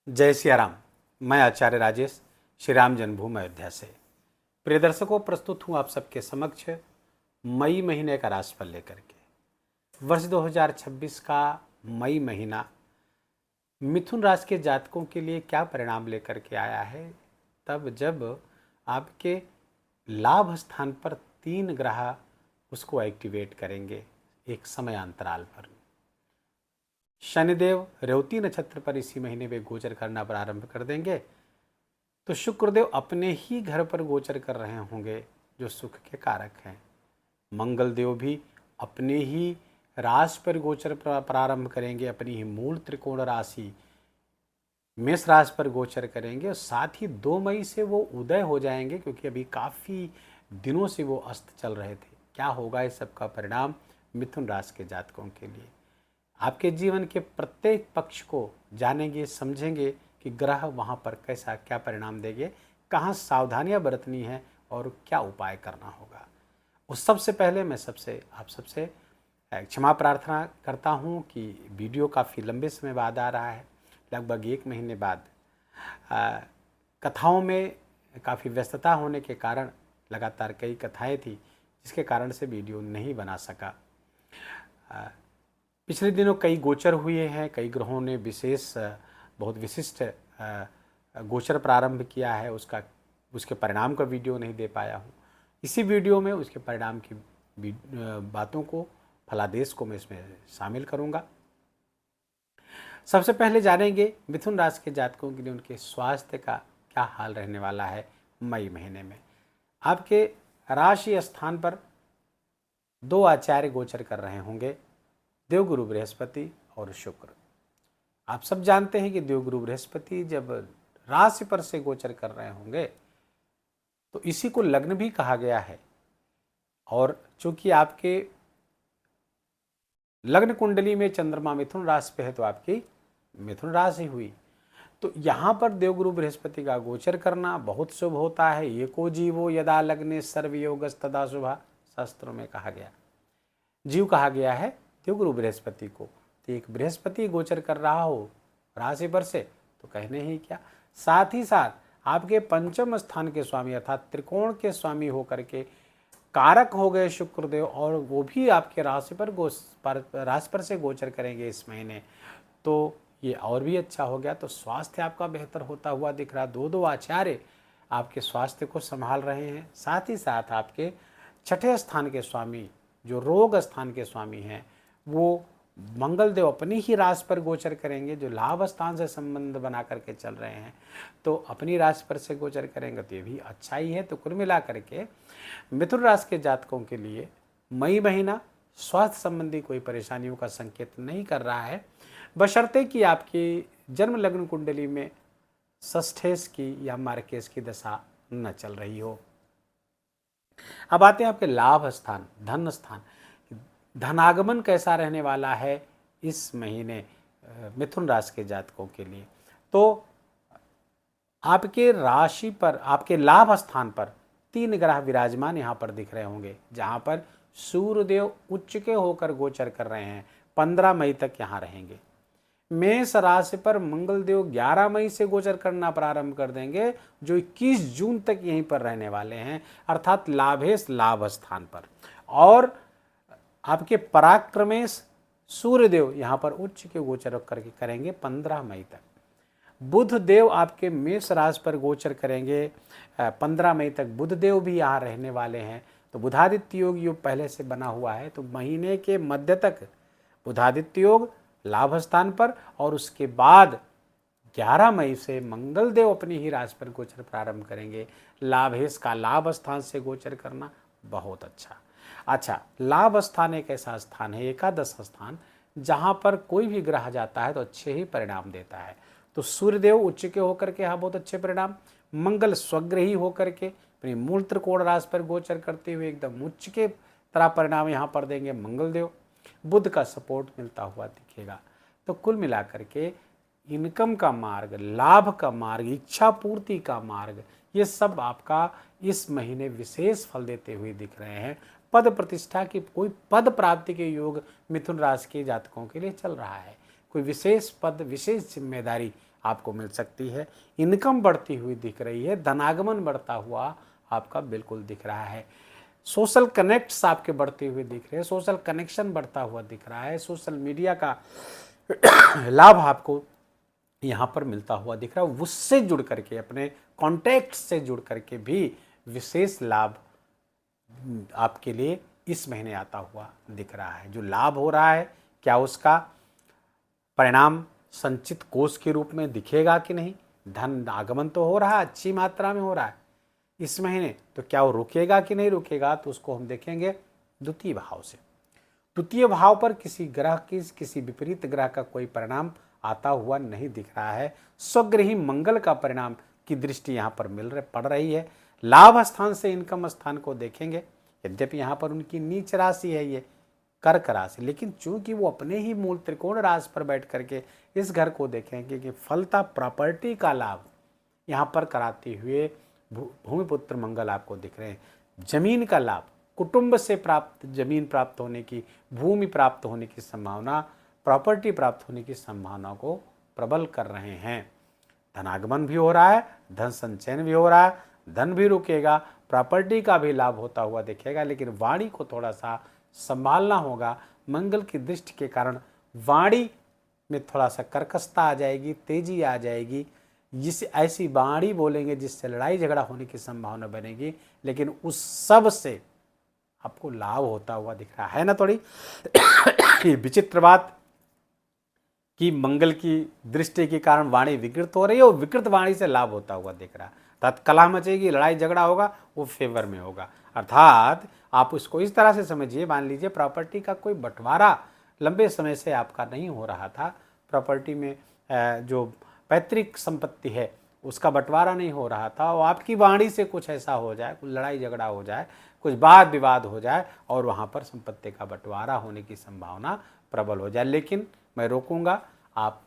जय सिया राम। मैं आचार्य राजेश श्री राम जन्मभूमि अयोध्या से प्रिय दर्शकों प्रस्तुत हूँ आप सबके समक्ष मई महीने का राशिफल लेकर के। वर्ष 2026 का मई महीना मिथुन राशि के जातकों के लिए क्या परिणाम लेकर के आया है, तब जब आपके लाभ स्थान पर 3 ग्रह उसको एक्टिवेट करेंगे एक समय अंतराल पर। शनिदेव रेवती नक्षत्र पर इसी महीने में गोचर करना प्रारंभ कर देंगे, तो शुक्रदेव अपने ही घर पर गोचर कर रहे होंगे जो सुख के कारक हैं। मंगल देव भी अपने ही राशि पर गोचर प्रारंभ करेंगे, अपनी ही मूल त्रिकोण राशि मेष राशि पर गोचर करेंगे और साथ ही 2 मई से वो उदय हो जाएंगे, क्योंकि अभी काफ़ी दिनों से वो अस्त चल रहे थे। क्या होगा इस सब का परिणाम मिथुन राशि के जातकों के लिए? आपके जीवन के प्रत्येक पक्ष को जानेंगे, समझेंगे कि ग्रह वहाँ पर कैसा क्या परिणाम देंगे, कहाँ सावधानियाँ बरतनी है और क्या उपाय करना होगा। उस सबसे पहले मैं आप सबसे क्षमा प्रार्थना करता हूँ कि वीडियो काफ़ी लंबे समय बाद आ रहा है, लगभग 1 महीने बाद। कथाओं में काफ़ी व्यस्तता होने के कारण लगातार कई कथाएँ थी, जिसके कारण से वीडियो नहीं बना सका। पिछले दिनों कई गोचर हुए हैं, कई ग्रहों ने बहुत विशिष्ट गोचर प्रारंभ किया है, उसके परिणाम का वीडियो नहीं दे पाया हूँ। इसी वीडियो में उसके परिणाम की बातों को, फलादेश को मैं इसमें शामिल करूँगा। सबसे पहले जानेंगे मिथुन राशि के जातकों के लिए उनके स्वास्थ्य का क्या हाल रहने वाला है मई महीने में। आपके राशि स्थान पर 2 आचार्य गोचर कर रहे होंगे, देवगुरु बृहस्पति और शुक्र। आप सब जानते हैं कि देवगुरु बृहस्पति जब राशि पर से गोचर कर रहे होंगे तो इसी को लग्न भी कहा गया है, और चूंकि आपके लग्न कुंडली में चंद्रमा मिथुन राशि पे है तो आपकी मिथुन राशि हुई। तो यहाँ पर देवगुरु बृहस्पति का गोचर करना बहुत शुभ होता है। एको जीवो यदा लग्ने सर्वयोगस्तदा शुभा, शास्त्रों में कहा गया, जीव कहा गया है देवगुरु बृहस्पति को। तो एक बृहस्पति गोचर कर रहा हो राशि पर से तो कहने ही क्या। साथ ही साथ आपके पंचम स्थान के स्वामी अर्थात त्रिकोण के स्वामी होकर के कारक हो गए शुक्रदेव, और वो भी आपके राशि पर से गोचर करेंगे इस महीने, तो ये और भी अच्छा हो गया। तो स्वास्थ्य आपका बेहतर होता हुआ दिख रहा। 2 आचार्य आपके स्वास्थ्य को संभाल रहे हैं। साथ ही साथ आपके 6ठे स्थान के स्वामी जो रोग स्थान के स्वामी हैं वो मंगल देव अपनी ही राशि पर गोचर करेंगे, जो लाभ स्थान से संबंध बना करके चल रहे हैं तो अपनी राशि पर से गोचर करेंगे, तो ये भी अच्छा ही है। तो कुल मिला करके मिथुन राशि के जातकों के लिए मई महीना स्वास्थ्य संबंधी कोई परेशानियों का संकेत नहीं कर रहा है, बशर्ते कि आपकी जन्म लग्न कुंडली में षष्ठेश की या मार्केश की दशा न चल रही हो। अब आते हैं आपके लाभ स्थान, धन स्थान। धनागमन कैसा रहने वाला है इस महीने मिथुन राशि के जातकों के लिए। तो आपके राशि पर, आपके लाभ स्थान पर 3 ग्रह विराजमान यहाँ पर दिख रहे होंगे, जहाँ पर सूर्यदेव उच्च के होकर गोचर कर रहे हैं, 15 मई तक यहाँ रहेंगे। मेष राशि पर मंगल देव 11 मई से गोचर करना प्रारंभ कर देंगे, जो 21 जून तक यहीं पर रहने वाले हैं, अर्थात लाभेश लाभ स्थान पर। और आपके पराक्रमेश सूर्यदेव यहाँ पर उच्च के गोचर करके करेंगे 15 मई तक। बुध देव आपके मेष राशि पर गोचर करेंगे 15 मई तक। बुध देव भी यहाँ रहने वाले हैं। तो बुधादित्य योग पहले से बना हुआ है, तो महीने के मध्य तक बुधादित्य योग लाभ स्थान पर, और उसके बाद 11 मई से मंगल देव अपनी ही राशि पर गोचर प्रारंभ करेंगे। लाभेश का लाभ स्थान से गोचर करना बहुत अच्छा। लाभ स्थान एक ऐसा स्थान है, एकादश स्थान, जहाँ पर कोई भी ग्रह जाता है तो अच्छे ही परिणाम देता है। तो सूर्यदेव उच्च के होकर के यहाँ बहुत अच्छे परिणाम, मंगल स्वग्रही होकर के अपनी मूल त्रिकोण राशि पर गोचर करते हुए एकदम उच्च के तरह परिणाम यहाँ पर देंगे मंगल देव। बुध का सपोर्ट मिलता हुआ दिखेगा। तो कुल मिलाकर के इनकम का मार्ग, लाभ का मार्ग, इच्छा पूर्ति का मार्ग, ये सब आपका इस महीने विशेष फल देते हुए दिख रहे हैं। पद प्रतिष्ठा की, कोई पद प्राप्ति के योग मिथुन राशि के जातकों के लिए चल रहा है। कोई विशेष पद, विशेष जिम्मेदारी आपको मिल सकती है। इनकम बढ़ती हुई दिख रही है, धनागमन बढ़ता हुआ आपका बिल्कुल दिख रहा है। सोशल कनेक्ट्स आपके बढ़ते हुए दिख रहे हैं, सोशल कनेक्शन बढ़ता हुआ दिख रहा है, सोशल मीडिया का लाभ आपको यहाँ पर मिलता हुआ दिख रहा है। उससे जुड़ करके, अपने कॉन्टैक्ट से जुड़ करके भी विशेष लाभ आपके लिए इस महीने आता हुआ दिख रहा है। जो लाभ हो रहा है, क्या उसका परिणाम संचित कोष के रूप में दिखेगा कि नहीं? धन आगमन तो हो रहा है, अच्छी मात्रा में हो रहा है इस महीने, तो क्या वो रुकेगा कि नहीं रुकेगा? तो उसको हम देखेंगे द्वितीय भाव से। द्वितीय भाव पर किसी ग्रह की, किसी विपरीत ग्रह का कोई परिणाम आता हुआ नहीं दिख रहा है। स्वग्रही मंगल का परिणाम की दृष्टि यहाँ पर पड़ रही है। लाभ स्थान से इनकम स्थान को देखेंगे, यद्यपि यहाँ पर उनकी नीच राशि है ये कर्क राशि, लेकिन चूंकि वो अपने ही मूल त्रिकोण राशि पर बैठ करके इस घर को देखेंगे कि फलता प्रॉपर्टी का लाभ यहाँ पर कराते हुए भूमिपुत्र मंगल आपको दिख रहे हैं। जमीन का लाभ, कुटुंब से प्राप्त जमीन प्राप्त होने की, भूमि प्राप्त होने की संभावना, प्रॉपर्टी प्राप्त होने की संभावना को प्रबल कर रहे हैं। धनागमन भी हो रहा है, धन संचयन भी हो रहा है, धन भी रुकेगा, प्रॉपर्टी का भी लाभ होता हुआ दिखेगा, लेकिन वाणी को थोड़ा सा संभालना होगा। मंगल की दृष्टि के कारण वाणी में थोड़ा सा कर्कशता आ जाएगी, तेजी आ जाएगी, जिस ऐसी वाणी बोलेंगे जिससे लड़ाई झगड़ा होने की संभावना बनेगी, लेकिन उस सब से आपको लाभ होता हुआ दिख रहा है ना। थोड़ी ये विचित्र बात कि मंगल की दृष्टि के कारण वाणी विकृत हो रही है और विकृत वाणी से लाभ होता हुआ दिख रहा है, अर्थात कलह मचेगी, लड़ाई झगड़ा होगा, वो फेवर में होगा। अर्थात आप उसको इस तरह से समझिए, मान लीजिए प्रॉपर्टी का कोई बंटवारा लंबे समय से आपका नहीं हो रहा था, प्रॉपर्टी में जो पैतृक संपत्ति है उसका बंटवारा नहीं हो रहा था, और आपकी वाणी से कुछ ऐसा हो जाए, कुछ लड़ाई झगड़ा हो जाए, कुछ वाद विवाद हो जाए और वहाँ पर संपत्ति का बंटवारा होने की संभावना प्रबल हो जाए। लेकिन मैं रोकूंगा, आप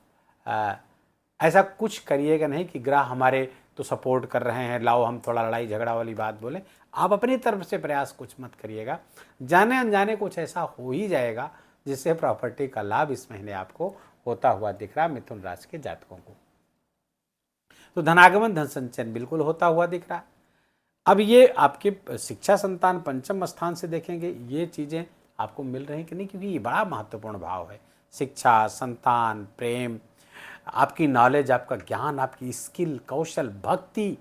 ऐसा कुछ करिएगा नहीं कि ग्रह हमारे तो सपोर्ट कर रहे हैं, लाओ हम थोड़ा लड़ाई झगड़ा वाली बात बोलें। आप अपनी तरफ से प्रयास कुछ मत करिएगा, जाने अनजाने कुछ ऐसा हो ही जाएगा जिससे प्रॉपर्टी का लाभ इस महीने आपको होता हुआ दिख रहा है मिथुन राशि के जातकों को। तो धनागमन, धन संचयन बिल्कुल होता हुआ दिख रहा है। अब ये आपके शिक्षा, संतान, पंचम स्थान से देखेंगे, ये चीज़ें आपको मिल रही कि नहीं, क्योंकि ये बड़ा महत्वपूर्ण भाव है। शिक्षा, संतान, प्रेम, आपकी नॉलेज, आपका ज्ञान, आपकी स्किल, कौशल, भक्ति,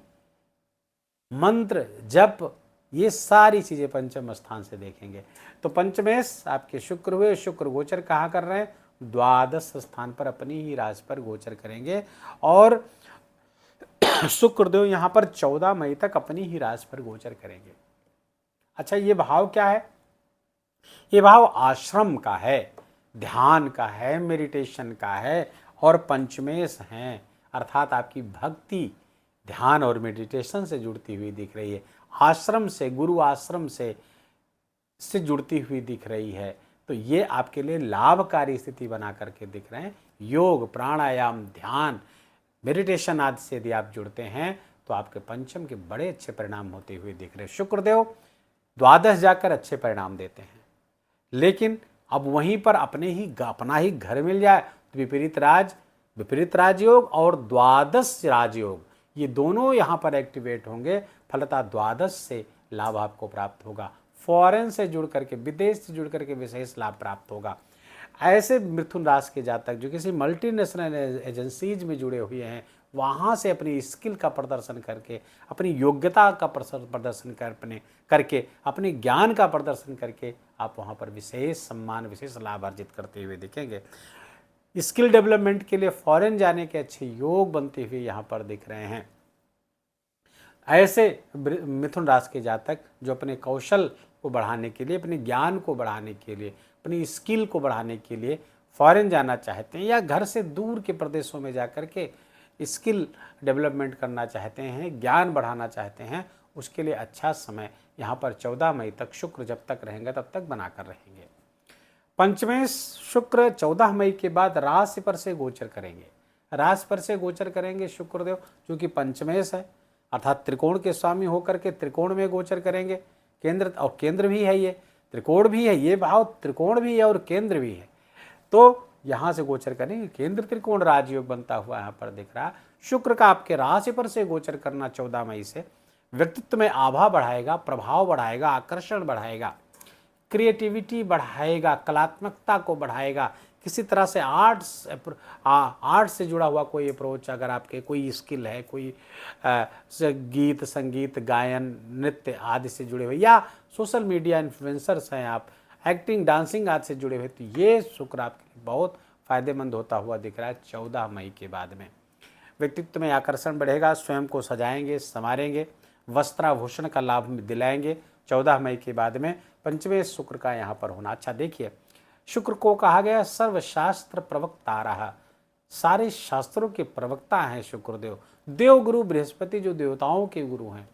मंत्र, जप, ये सारी चीज़ें पंचम स्थान से देखेंगे। तो पंचमेश आपके शुक्र हुए, शुक्र गोचर कहाँ कर रहे हैं? द्वादश स्थान पर अपनी ही राशि पर गोचर करेंगे, और शुक्रदेव यहाँ पर 14 मई तक अपनी ही राशि पर गोचर करेंगे। अच्छा, ये भाव क्या है? ये भाव आश्रम का है, ध्यान का है, मेडिटेशन का है, और पंचमेश हैं, अर्थात आपकी भक्ति, ध्यान और मेडिटेशन से जुड़ती हुई दिख रही है। आश्रम से, गुरु आश्रम से जुड़ती हुई दिख रही है। तो ये आपके लिए लाभकारी स्थिति बना करके दिख रहे हैं। योग, प्राणायाम, ध्यान, मेडिटेशन आदि से यदि आप जुड़ते हैं तो आपके पंचम के बड़े अच्छे परिणाम होते हुए दिख रहे हैं। शुक्रदेव द्वादश जाकर अच्छे परिणाम देते हैं, लेकिन अब वहीं पर अपना ही घर मिल जाए तो विपरीत राजयोग और द्वादश राजयोग, ये दोनों यहाँ पर एक्टिवेट होंगे, फलतः द्वादश से लाभ आपको प्राप्त होगा। फॉरेन से जुड़ करके, विदेश से जुड़ करके विशेष लाभ प्राप्त होगा। ऐसे मिथुन राशि के जातक जो किसी मल्टीनेशनल एजेंसीज में जुड़े हुए हैं, वहाँ से अपनी स्किल का प्रदर्शन करके, अपनी योग्यता का प्रदर्शन करके, अपने ज्ञान का प्रदर्शन करके आप वहाँ पर विशेष सम्मान, विशेष लाभ अर्जित करते हुए दिखेंगे। स्किल डेवलपमेंट के लिए फॉरेन जाने के अच्छे योग बनते हुए यहाँ पर दिख रहे हैं। ऐसे मिथुन राशि के जातक जो अपने कौशल को बढ़ाने के लिए, अपने ज्ञान को बढ़ाने के लिए, अपनी स्किल को बढ़ाने के लिए फॉरेन जाना चाहते हैं, या घर से दूर के प्रदेशों में जाकर के स्किल डेवलपमेंट करना चाहते हैं, ज्ञान बढ़ाना चाहते हैं, उसके लिए अच्छा समय यहाँ पर 14 मई तक शुक्र जब तक रहेंगे तब तक बनाकर रहेंगे। पंचमेश शुक्र 14 मई के बाद राशि पर से गोचर करेंगे। राशि पर से गोचर करेंगे शुक्रदेव, क्योंकि पंचमेश है, अर्थात त्रिकोण के स्वामी होकर के त्रिकोण में गोचर करेंगे। केंद्र भी है, ये त्रिकोण भी है, ये भाव त्रिकोण भी है और केंद्र भी है। तो यहाँ से गोचर करेंगे, केंद्र त्रिकोण राजयोग बनता हुआ यहाँ पर दिख रहा है। शुक्र का आपके राशि पर से गोचर करना 14 मई से व्यक्तित्व में आभा बढ़ाएगा, प्रभाव बढ़ाएगा, आकर्षण बढ़ाएगा, क्रिएटिविटी बढ़ाएगा, कलात्मकता को बढ़ाएगा। किसी तरह से आर्ट से जुड़ा हुआ कोई अप्रोच, अगर आपके कोई स्किल है, कोई गीत संगीत गायन नृत्य आदि से जुड़े हुए, या सोशल मीडिया इन्फ्लुएंसर्स हैं आप, एक्टिंग डांसिंग आदि से जुड़े हुए, तो ये शुक्र आपके लिए बहुत फायदेमंद होता हुआ दिख रहा है 14 मई के बाद में। व्यक्तित्व में आकर्षण बढ़ेगा, स्वयं को सजाएंगे, संवारेंगे, वस्त्राभूषण का लाभ दिलाएंगे 14 मई के बाद में। पंचमें शुक्र का यहाँ पर होना। अच्छा देखिए, शुक्र को कहा गया सर्वशास्त्र प्रवक्ता रहा, सारे शास्त्रों के प्रवक्ता हैं शुक्रदेव। देवगुरु बृहस्पति जो देवताओं के गुरु हैं,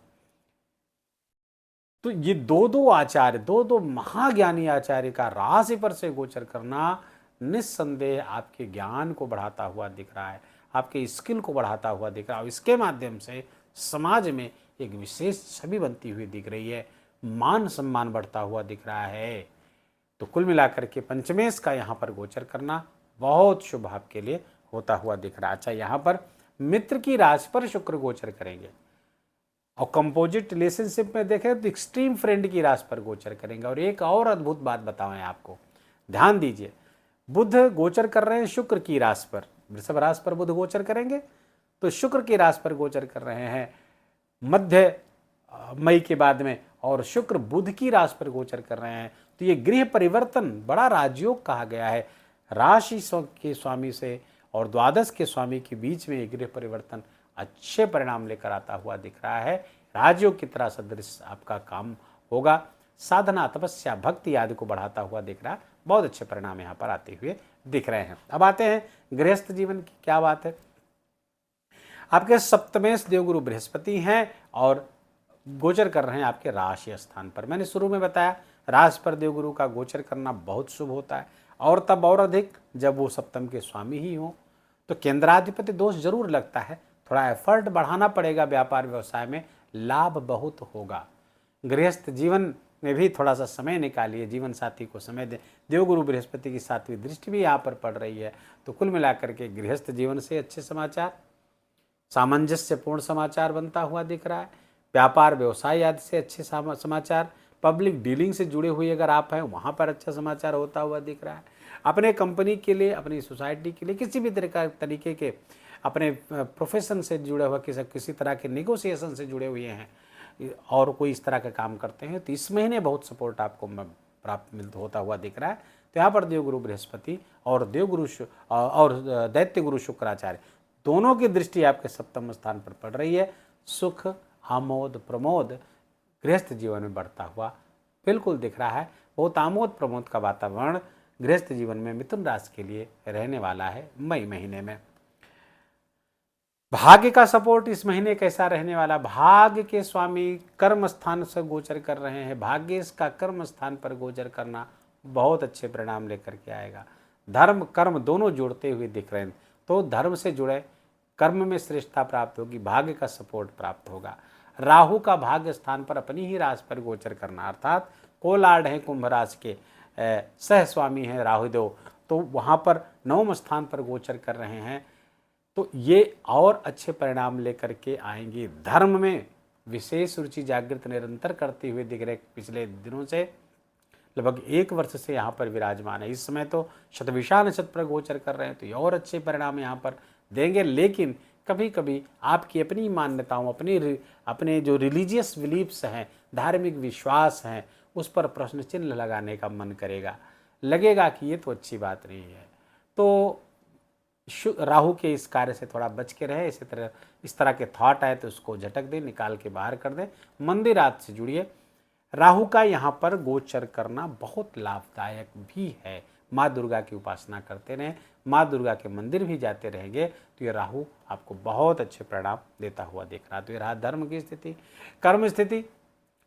तो ये दो आचार्य, दो महाज्ञानी आचार्य का राशि पर से गोचर करना निस्संदेह आपके ज्ञान को बढ़ाता हुआ दिख रहा है, आपके स्किल को बढ़ाता हुआ दिख रहा है। इसके माध्यम से समाज में एक विशेष छवि बनती हुई दिख रही है, मान सम्मान बढ़ता हुआ दिख रहा है। तो कुल मिलाकर के पंचमेश का यहाँ पर गोचर करना बहुत शुभ आपके लिए होता हुआ दिख रहा है। अच्छा, यहाँ पर मित्र की राशि पर शुक्र गोचर करेंगे, और कंपोजिट रिलेशनशिप में देखें तो एक्सट्रीम फ्रेंड की राशि पर गोचर करेंगे। और एक और अद्भुत बात बताएं आपको, ध्यान दीजिए, बुध गोचर कर रहे हैं शुक्र की राशि पर, वृषभ राशि पर बुध गोचर करेंगे, तो शुक्र की राशि पर गोचर कर रहे हैं मध्य मई के बाद में, और शुक्र बुध की राशि पर गोचर कर रहे हैं। तो ये गृह परिवर्तन बड़ा राजयोग कहा गया है। राशि के स्वामी से और द्वादश के स्वामी के बीच में ये गृह परिवर्तन अच्छे परिणाम लेकर आता हुआ दिख रहा है। राजयोग की तरह सदृश आपका काम होगा, साधना तपस्या भक्ति आदि को बढ़ाता हुआ दिख रहा है। बहुत अच्छे परिणाम यहाँ पर आते हुए दिख रहे हैं। अब आते हैं गृहस्थ जीवन की क्या बात है। आपके सप्तमेश देवगुरु बृहस्पति हैं और गोचर कर रहे हैं आपके राशि स्थान पर। मैंने शुरू में बताया राशि पर देवगुरु का गोचर करना बहुत शुभ होता है, और तब और अधिक जब वो सप्तम के स्वामी ही हो। तो केंद्राधिपति दोष जरूर लगता है, थोड़ा एफर्ट बढ़ाना पड़ेगा, व्यापार व्यवसाय में लाभ बहुत होगा। गृहस्थ जीवन में भी थोड़ा सा समय निकालिए, जीवन साथी को समय दें। देवगुरु बृहस्पति की 7वीं दृष्टि भी यहाँ पर पड़ रही है। तो कुल मिलाकर के गृहस्थ जीवन से अच्छे समाचार, सामंजस्यपूर्ण समाचार बनता हुआ दिख रहा है। व्यापार व्यवसाय आदि से अच्छे समाचार, पब्लिक डीलिंग से जुड़े हुए अगर आप हैं वहाँ पर अच्छा समाचार होता हुआ दिख रहा है। अपने कंपनी के लिए, अपनी सोसाइटी के लिए, किसी भी तरीके के अपने प्रोफेशन से जुड़े हुए, किसी तरह के नेगोशिएशन से जुड़े हुए हैं और कोई इस तरह का काम करते हैं, तो इस महीने बहुत सपोर्ट आपको प्राप्त होता हुआ दिख रहा है। तो यहाँ पर देवगुरु बृहस्पति और देवगुरु और दैत्य गुरु शुक्राचार्य दोनों की दृष्टि आपके सप्तम स्थान पर पड़ रही है। सुख आमोद प्रमोद गृहस्थ जीवन में बढ़ता हुआ बिल्कुल दिख रहा है। बहुत आमोद प्रमोद का वातावरण गृहस्थ जीवन में मिथुन राशि के लिए रहने वाला है मई महीने में। भाग्य का सपोर्ट इस महीने कैसा रहने वाला। भाग्य के स्वामी कर्म स्थान से गोचर कर रहे हैं। भाग्य इसका कर्म स्थान पर गोचर करना बहुत अच्छे परिणाम लेकर के आएगा। धर्म कर्म दोनों जुड़ते हुए दिख रहे हैं, तो धर्म से जुड़े कर्म में श्रेष्ठता प्राप्त होगी, भाग्य का सपोर्ट प्राप्त होगा। राहु का भाग्य स्थान पर अपनी ही राशि पर गोचर करना, अर्थात कोलार्ड है कुंभ राशि के सह स्वामी हैं राहुदेव, तो वहाँ पर 9वें स्थान पर गोचर कर रहे हैं। तो ये और अच्छे परिणाम लेकर के आएंगे। धर्म में विशेष रुचि जागृत निरंतर करते हुए दिख रहे, पिछले दिनों से लगभग 1 वर्ष से यहाँ पर विराजमान है। इस समय तो शतभिषा नक्षत्र पर गोचर कर रहे हैं, तो ये और अच्छे परिणाम यहाँ पर देंगे। लेकिन कभी कभी आपकी अपनी मान्यताओं, अपने जो रिलीजियस बिलीफ्स हैं, धार्मिक विश्वास हैं, उस पर प्रश्न चिन्ह लगाने का मन करेगा, लगेगा कि ये तो अच्छी बात नहीं है। तो राहु के इस कार्य से थोड़ा बच के रहे। इस तरह के थॉट आए तो उसको झटक दें, निकाल के बाहर कर दें। मंदिर आदि से जुड़िए। राहु का यहाँ पर गोचर करना बहुत लाभदायक भी है। माँ दुर्गा की उपासना करते रहें, माँ दुर्गा के मंदिर भी जाते रहेंगे, तो ये राहु आपको बहुत अच्छे परिणाम देता हुआ दिख रहा है। तो ये रहा धर्म की स्थिति। कर्म स्थिति,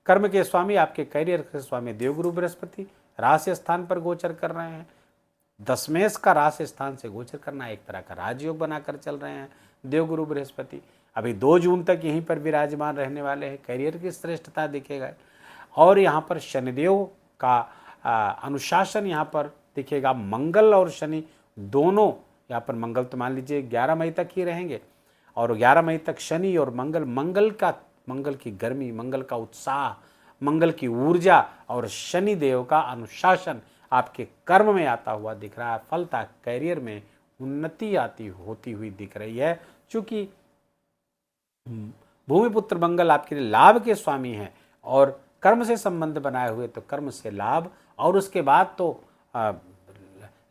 कर्म के स्वामी आपके करियर के स्वामी देवगुरु बृहस्पति राशि स्थान पर गोचर कर रहे हैं। दशमेश का राशि स्थान से गोचर करना एक तरह का राजयोग बनाकर चल रहे हैं देवगुरु बृहस्पति। अभी 2 जून तक यहीं पर विराजमान रहने वाले हैं। करियर की श्रेष्ठता दिखेगा, और यहाँ पर शनिदेव का अनुशासन यहाँ पर दिखेगा। मंगल और शनि दोनों यहाँ पर मंगल तो मान लीजिए 11 मई तक ही रहेंगे, और 11 मई तक शनि और मंगल की गर्मी, मंगल का उत्साह, मंगल की ऊर्जा और शनि देव का अनुशासन आपके कर्म में आता हुआ दिख रहा है। फलता कैरियर में उन्नति होती हुई दिख रही है। चूंकि भूमिपुत्र मंगल आपके लिए लाभ के स्वामी हैं और कर्म से संबंध बनाए हुए, तो कर्म से लाभ, और उसके बाद तो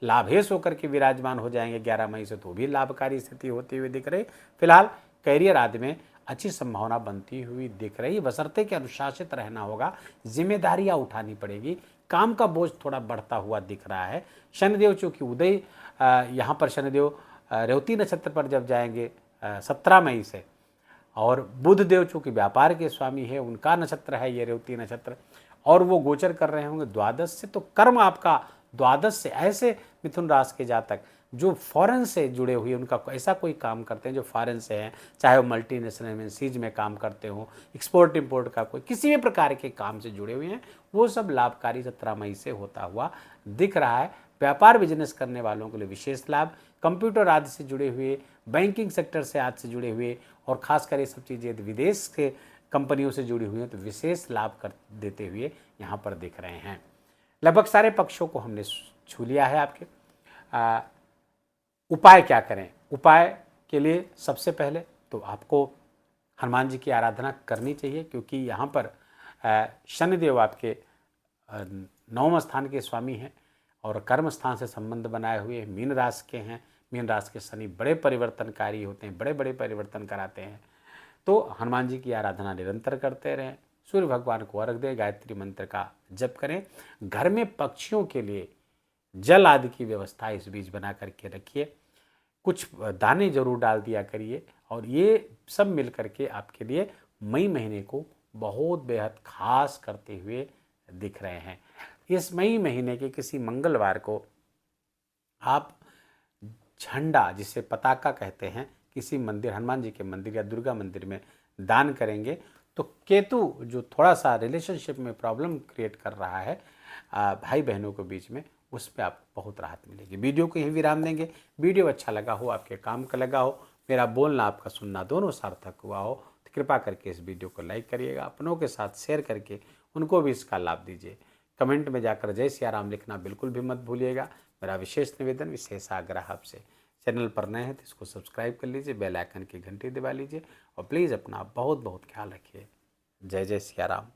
लाभेश होकर के विराजमान हो जाएंगे 11 मई से, तो भी लाभकारी स्थिति होती हुई दिख रही। फिलहाल कैरियर आदि में अच्छी संभावना बनती हुई दिख रही, बशर्ते कि अनुशासित रहना होगा, जिम्मेदारियां उठानी पड़ेगी, काम का बोझ थोड़ा बढ़ता हुआ दिख रहा है। शनिदेव चूंकि उदय यहाँ पर शनिदेव रेवती नक्षत्र पर जब जाएंगे 17 मई से, और बुध देव चूंकि व्यापार के स्वामी है, उनका नक्षत्र है ये रेवती नक्षत्र, और वो गोचर कर रहे होंगे द्वादश से, तो कर्म आपका द्वादश से। ऐसे मिथुन राशि के जातक जो फॉरेन से जुड़े हुए, उनका ऐसा कोई काम करते हैं जो फॉरेन से हैं, चाहे वो मल्टीनेशनल एमएनसीज में काम करते हो, एक्सपोर्ट इंपोर्ट का कोई किसी भी प्रकार के काम से जुड़े हुए हैं, वो सब लाभकारी 17 मई से होता हुआ दिख रहा है। व्यापार बिजनेस करने वालों के लिए विशेष लाभ, कंप्यूटर आदि से जुड़े हुए, बैंकिंग सेक्टर से आज से जुड़े हुए, और खासकर ये सब चीज़ें विदेश के कंपनियों से जुड़ी हुई हैं तो विशेष लाभ कर देते हुए यहाँ पर दिख रहे हैं। लगभग सारे पक्षों को हमने छू लिया है आपके। उपाय क्या करें? उपाय के लिए सबसे पहले तो आपको हनुमान जी की आराधना करनी चाहिए, क्योंकि यहाँ पर शनिदेव आपके 9वें स्थान के स्वामी हैं और कर्म स्थान से संबंध बनाए हुए मीन राशि के हैं। मीन राशि के शनि बड़े परिवर्तनकारी होते हैं, बड़े बड़े परिवर्तन कराते हैं। तो हनुमान जी की आराधना निरंतर करते रहें, सूर्य भगवान को अर्घ दें, गायत्री मंत्र का जप करें, घर में पक्षियों के लिए जल आदि की व्यवस्था इस बीच बना करके रखिए, कुछ दाने जरूर डाल दिया करिए, और ये सब मिल करके आपके लिए मई महीने को बहुत बेहद खास करते हुए दिख रहे हैं। इस मई महीने के किसी मंगलवार को आप झंडा, जिसे पताका कहते हैं, किसी मंदिर, हनुमान जी के मंदिर या दुर्गा मंदिर में दान करेंगे तो केतु जो थोड़ा सा रिलेशनशिप में प्रॉब्लम क्रिएट कर रहा है भाई बहनों के बीच में, उस पर आपको बहुत राहत मिलेगी। वीडियो को यहीं विराम देंगे। वीडियो अच्छा लगा हो, आपके काम का लगा हो, मेरा बोलना आपका सुनना दोनों सार्थक हुआ हो, तो कृपा करके इस वीडियो को लाइक करिएगा, अपनों के साथ शेयर करके उनको भी इसका लाभ दीजिए। कमेंट में जाकर जय सिया राम लिखना बिल्कुल भी मत भूलिएगा। मेरा विशेष निवेदन, विशेष आग्रह आपसे, चैनल पर नए हैं तो इसको सब्सक्राइब कर लीजिए, बेल आइकन की घंटी दबा लीजिए, और प्लीज़ अपना बहुत बहुत ख्याल रखिए। जय जय सिया राम।